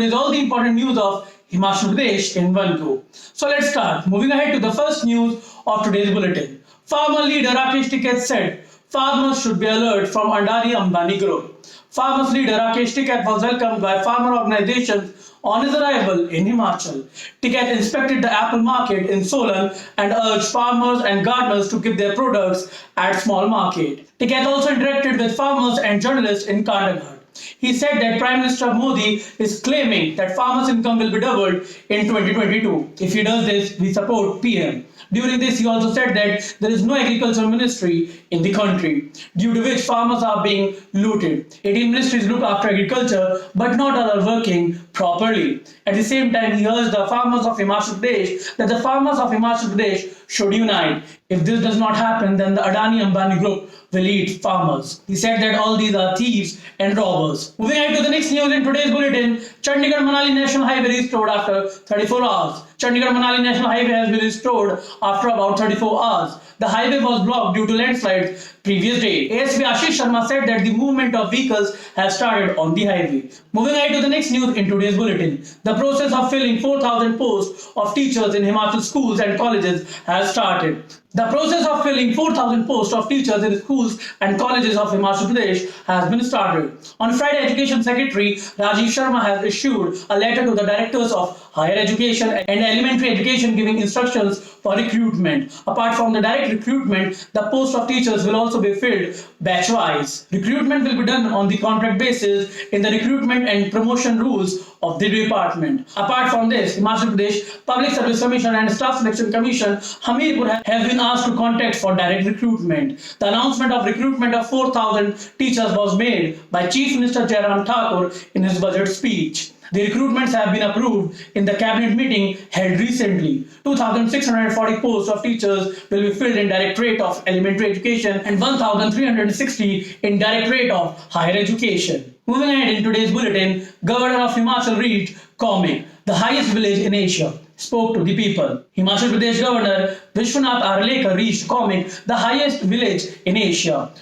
today's all the important news of Himachal Pradesh in one go. So let's start. Moving ahead to the first news of today's bulletin. Farmer leader Rakesh Tikait said farmers should be alert from Adani Ambani Group. Farmers leader Rakesh Tikait was welcomed by farmer organizations on his arrival in Himachal. Tikait inspected the apple market in Solan and urged farmers and gardeners to keep their products at small market. Tikait also interacted with farmers and journalists in Kandahar. He said that Prime Minister Modi is claiming that farmers' income will be doubled in 2022. If he does this, we support PM. During this, he also said that there is no agriculture ministry in the country, due to which farmers are being looted. 18 ministries look after agriculture, but not all are working properly. At the same time, he urged the farmers of Himachal Pradesh that the farmers of Himachal Pradesh should unite. If this does not happen, then the Adani Ambani Group will eat farmers. He said that all these are thieves and robbers. Moving on to the next news in today's bulletin, Chandigarh-Manali National Highway restored after 34 hours. Chandigarh-Manali National Highway has been restored after about 34 hours. The highway was blocked due to landslides previous day. ASP Ashish Sharma said that the movement of vehicles has started on the highway. Moving on to the next news in today's bulletin, the process of filling 4,000 posts of teachers in Himachal schools and colleges has started. The process of filling 4,000 posts of teachers in schools and colleges of Himachal Pradesh has been started. On Friday, Education Secretary Rajiv Sharma has issued a letter to the directors of higher education and elementary education giving instructions for recruitment. Apart from the direct recruitment, the post of teachers will also be filled batch-wise. Recruitment will be done on the contract basis in the recruitment and promotion rules of the department. Apart from this, Himachal Pradesh Public Service Commission and Staff Selection Commission Hamirpur have been asked to contact for direct recruitment. The announcement of recruitment of 4,000 teachers was made by Chief Minister Jairam Thakur in his budget speech. The recruitments have been approved in the cabinet meeting held recently. 2,640 posts of teachers will be filled in Directorate of Elementary Education and 1,360 in Directorate of Higher Education. Moving ahead in today's bulletin, Governor of Himachal reached Kaumik, the highest village in Asia, spoke to the people. Himachal Pradesh Governor Vishwanath Arlekar reached Kaumik, the highest village in Asia.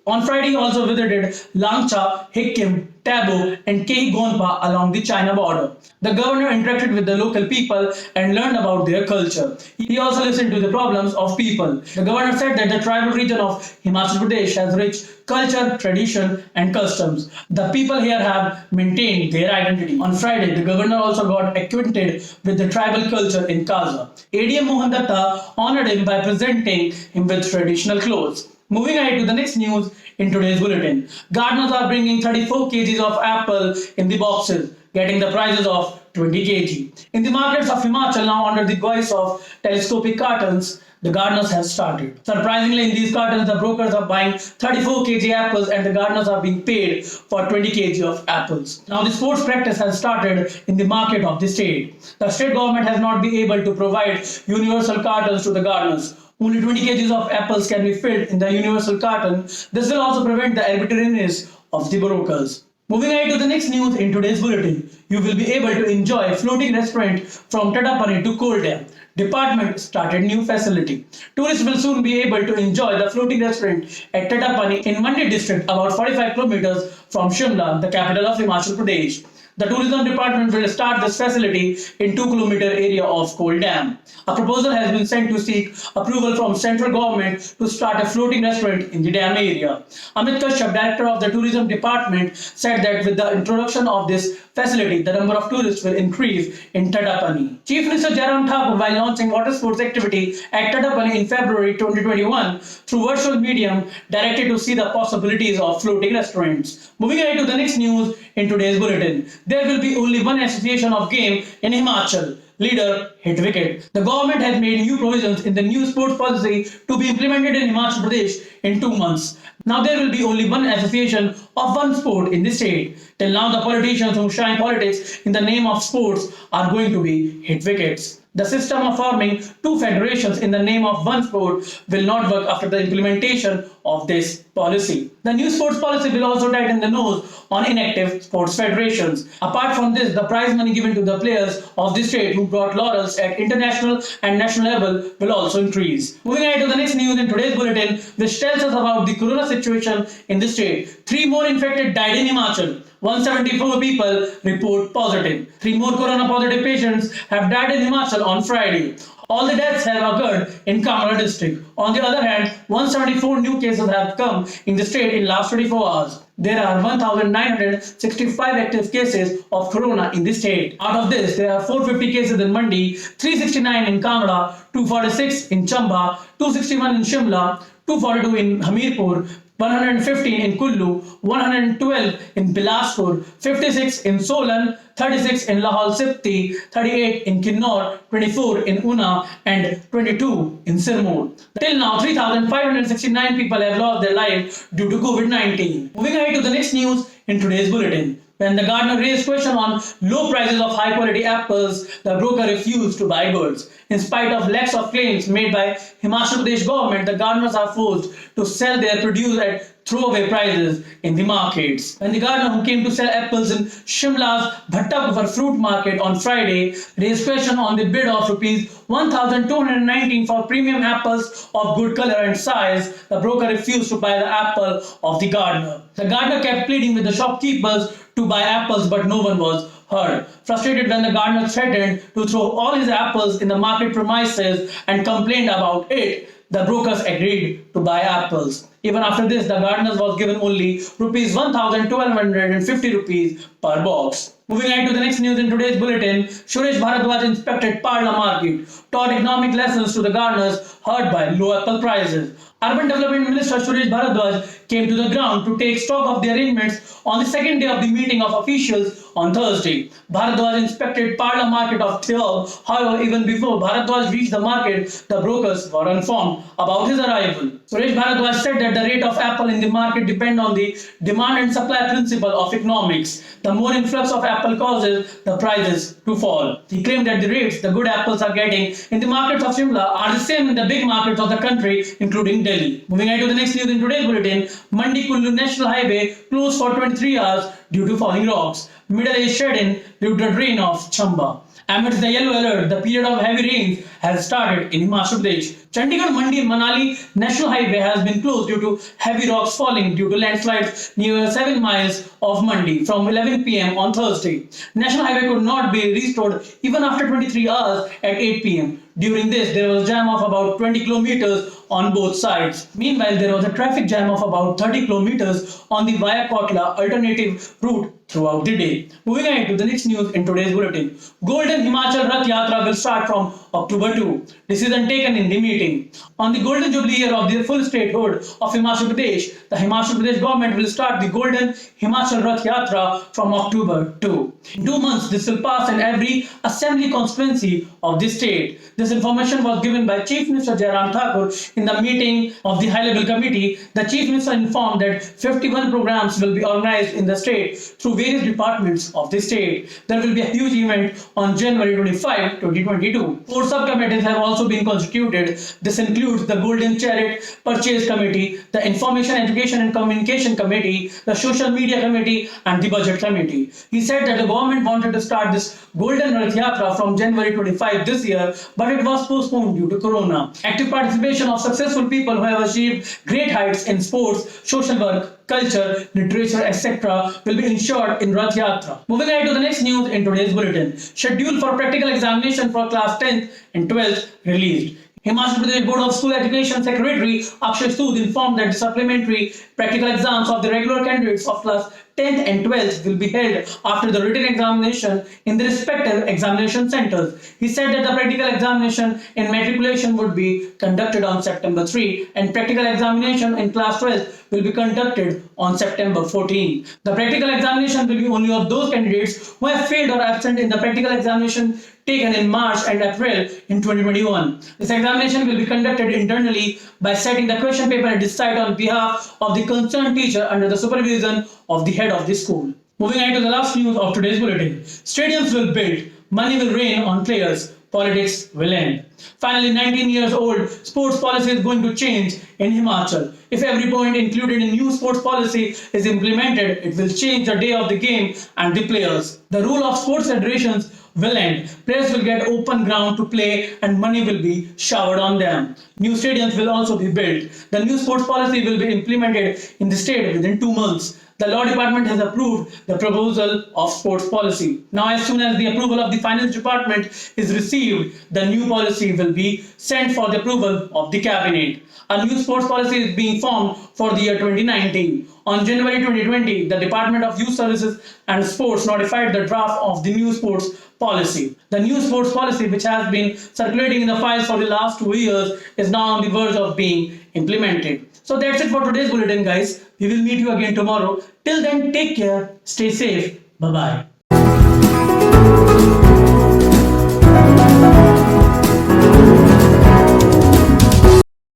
On Friday, he also visited Langcha, Hikkim, Tabo, and Kehi Gonpa along the China border. The governor interacted with the local people and learned about their culture. He also listened to the problems of people. The governor said that the tribal region of Himachal Pradesh has rich culture, tradition, and customs. The people here have maintained their identity. On Friday, the governor also got acquainted with the tribal culture in Kaza. ADM Mohan Datta honored him by presenting him with traditional clothes. Moving ahead to the next news in today's bulletin. Gardeners are bringing 34 kgs of apple in the boxes, getting the prices of 20 kg. In the markets of Himachal, now under the guise of telescopic cartons, the gardeners have started. Surprisingly, in these cartons, the brokers are buying 34 kg apples and the gardeners are being paid for 20 kg of apples. Now, the sports practice has started in the market of the state. The state government has not been able to provide universal cartons to the gardeners. Only 20 kgs of apples can be filled in the universal carton. This will also prevent the arbitrariness of the brokers. Moving ahead to the next news in today's bulletin, you will be able to enjoy floating restaurant from Tadapani to Koldam. Department started new facility. Tourists will soon be able to enjoy the floating restaurant at Tadapani in Mandi district, about 45 kilometers from Shimla, the capital of Himachal Pradesh. The tourism department will start this facility in 2-kilometer area of Koldam. A proposal has been sent to seek approval from central government to start a floating restaurant in the dam area. Amit Kashyap, director of the tourism department, said that with the introduction of this facility, the number of tourists will increase in Tadapani. Chief Minister Jairam Thakur, while launching water sports activity at Tadapani in February 2021 through virtual medium, directed to see the possibilities of floating restaurants. Moving ahead to the next news in today's bulletin, there will be only one association of game in Himachal. Leader hit wicket. The government has made new provisions in the new sports policy to be implemented in Himachal Pradesh in 2 months. Now there will be only one association of one sport in the state. Till now, the politicians who shine politics in the name of sports are going to be hit wickets. The system of forming two federations in the name of one sport will not work after the implementation of this policy. The new sports policy will also tighten the nose on inactive sports federations. Apart from this, the prize money given to the players of the state who brought laurels at international and national level will also increase. Moving ahead to the next news in today's bulletin, which tells us about the corona situation in the state. 3 more infected died in Himachal. 174 people report positive. 3 more corona positive patients have died in Himachal on Friday. All the deaths have occurred in Kangra district. On the other hand, 174 new cases have come in the state in last 24 hours. There are 1,965 active cases of corona in the state. Out of this, there are 450 cases in Mandi, 369 in Kangra, 246 in Chamba, 261 in Shimla, 242 in Hamirpur, 115 in Kullu, 112 in Bilaspur, 56 in Solan, 36 in Lahore Sipti, 38 in Kinnaur, 24 in Una, and 22 in Sirmoor. Till now, 3,569 people have lost their lives due to COVID-19. Moving ahead to the next news in today's bulletin. When the gardener raised question on low prices of high-quality apples, the broker refused to buy goods. In spite of lakhs of claims made by Himachal Pradesh government, the gardeners are forced to sell their produce at throwaway prices in the markets. When the gardener who came to sell apples in Shimla's Bhattapur fruit market on Friday raised question on the bid of rupees 1,219 for premium apples of good color and size, the broker refused to buy the apple of the gardener. The gardener kept pleading with the shopkeepers to buy apples, but no one was heard. Frustrated when the gardener threatened to throw all his apples in the market premises and complained about it, the brokers agreed to buy apples. Even after this, the gardeners was given only rupees 1,250 rupees per box. Moving on to the next news in today's bulletin, Suresh Bharadwaj inspected Parla market, taught economic lessons to the gardeners hurt by low apple prices. Urban Development Minister Suresh Bharadwaj came to the ground to take stock of the arrangements on the second day of the meeting of officials on Thursday. Bharadwaj inspected Parla market of Theob. However, even before Bharadwaj reached the market, the brokers were informed about his arrival. Suresh Bharadwaj said that the rate of apple in the market depends on the demand and supply principle of economics. The more influx of apple causes the prices to fall. He claimed that the rates the good apples are getting in the markets of Shimla are the same in the big markets of the country, including Delhi. Moving on to the next news in today's bulletin, Mandi Kullu National Highway closed for 23 hours due to falling rocks. Middle-aged shed-in due to the drain of Chamba. Amidst the yellow alert, the period of heavy rains has started in Himachal Pradesh. Chandigarh Mandi Manali National Highway has been closed due to heavy rocks falling due to landslides near 7 miles of Mandi from 11 p.m. on Thursday. National Highway could not be restored even after 23 hours at 8 p.m. During this, there was a jam of about 20 kilometers on both sides. Meanwhile, there was a traffic jam of about 30 kilometers on the Via Kotla alternative route throughout the day. Moving on to the next news in today's bulletin. Golden Himachal Rath Yatra will start from October 2. Decision taken in the meeting. On the golden jubilee year of the full statehood of Himachal Pradesh, the Himachal Pradesh government will start the Golden Himachal Rath Yatra from October 2. In 2 months, this will pass in every assembly constituency of the state. This information was given by Chief Minister Jairam Thakur in the meeting of the high-level committee. The Chief Minister informed that 51 programs will be organized in the state through various departments of the state. There will be a huge event on January 25, 2022. 4 subcommittees have also been constituted. This includes the Golden Chariot Purchase Committee, the Information, Education and Communication Committee, the Social Media Committee, and the Budget Committee. He said that the government wanted to start this Golden Rath Yatra from January 25 this year, but it was postponed due to Corona. Active participation of successful people who have achieved great heights in sports, social work, culture, literature, etc. will be ensured in Rath Yatra. Moving on to the next news in today's bulletin. Schedule for practical examination for class 10th and 12th released. Himachal Pradesh Board of School Education Secretary Akshay Sood informed that the supplementary practical exams of the regular candidates of class 10th and 12th will be held after the written examination in the respective examination centers. He said that the practical examination in matriculation would be conducted on September 3 and practical examination in class 12 will be conducted on September 14. The practical examination will be only of those candidates who have failed or absent in the practical examination taken in March and April in 2021. This examination will be conducted internally by setting the question paper and decide on behalf of the concerned teacher under the supervision of the head of the school. Moving on to the last news of today's bulletin. Stadiums will build, money will rain on players. politics will end. Finally, 19 years old, sports policy is going to change in Himachal. If every point included in new sports policy is implemented, it will change the day of the game and the players. The rule of sports federations will end. Players will get open ground to play and money will be showered on them. New stadiums will also be built. The new sports policy will be implemented in the state within 2 months. The law department has approved the proposal of sports policy. Now, as soon as the approval of the finance department is received, the new policy will be sent for the approval of the cabinet. A new sports policy is being formed for the year 2019. On January 2020, the Department of Youth Services and Sports notified the draft of the new sports policy. The new sports policy, which has been circulating in the files for the last 2 years, is now on the verge of being implemented. So that's it for today's bulletin, guys. We will meet you again tomorrow. Till then, take care, stay safe. Bye-bye.